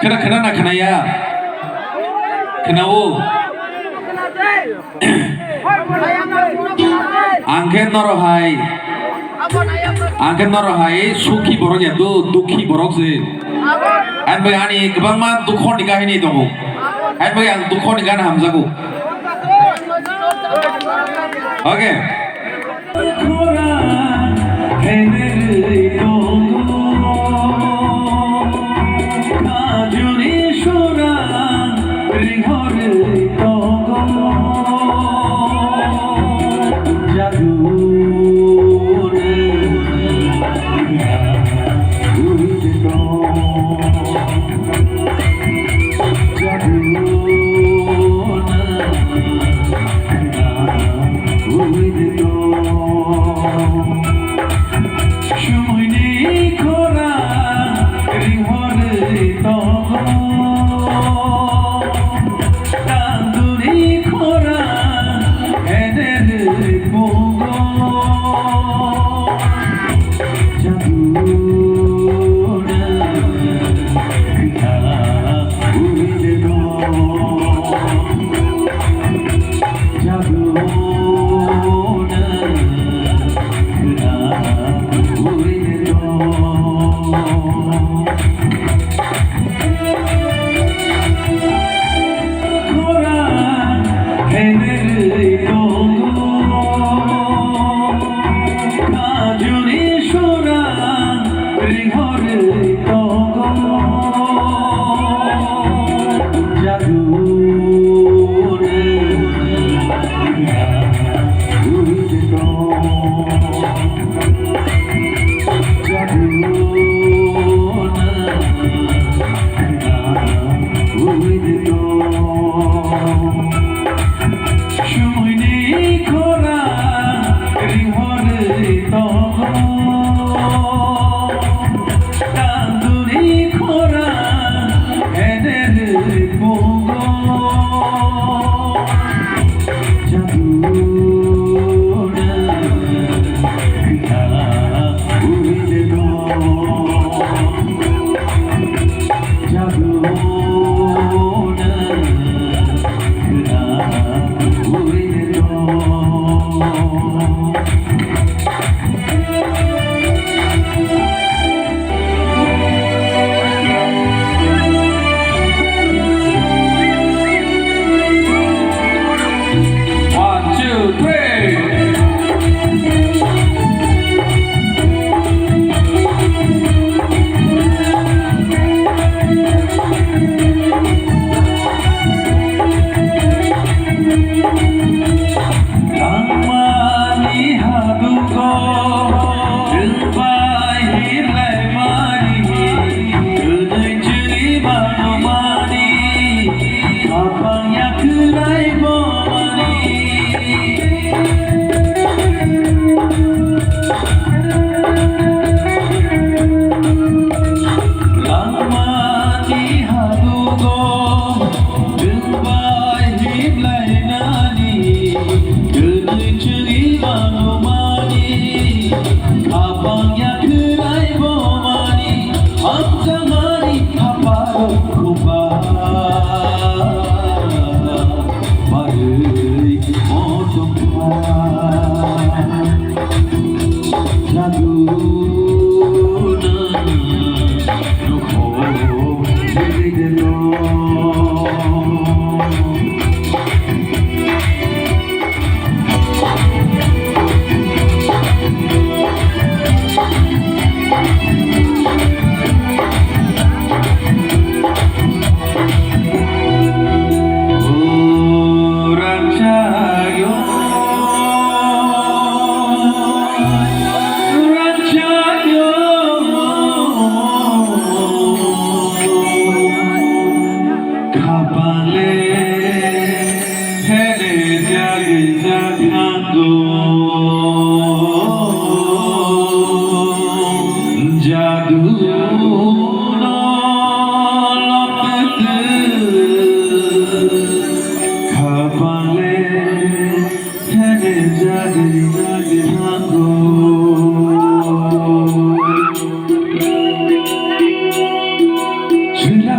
खोना खोनाया खोनावो आंखे नरहाय सुखि बरक या दुखि बरक जे आन बै आंनि गोबां मा दुखनि काहिनी दङ आन बै आं दुखनि गान हामजागौ okay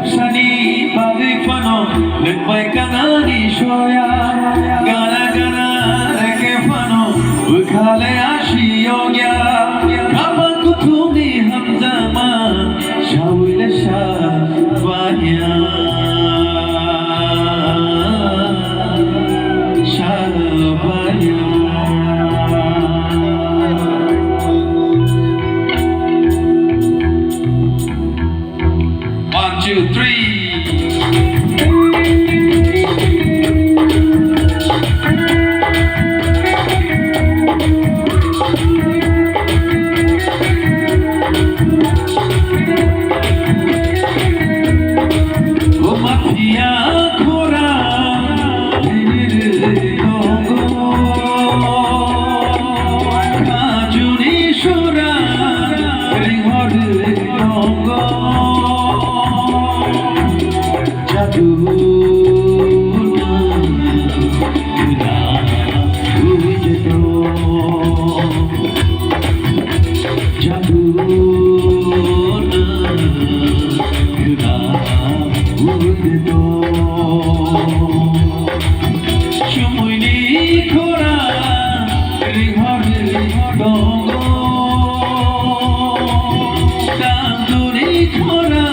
Sunny soya gana gana reke fano ukhale ashiyo gya kama kutumi hamzama shawile shabaya shabaya 1, 2, 3 Mafia khora Kajuni shura ringhod gongo Jadu na ujeto Jadu na ujeto Shumuni khora ringhod gongo Danduri khora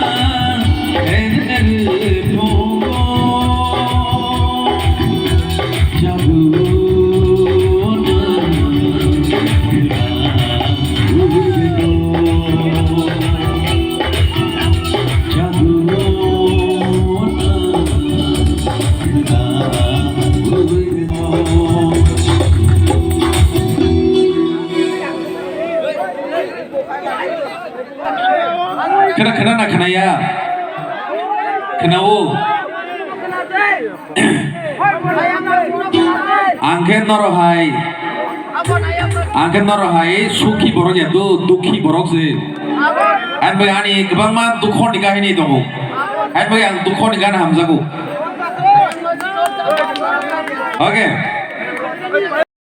Kena nak kena ya, kena wo. Angken norohai, suki borok ya tu, dukhi borok se. An bagani kebang man dukhon nikah ini tunggu. An bagang dukhon nikah na hamzaku. Okay.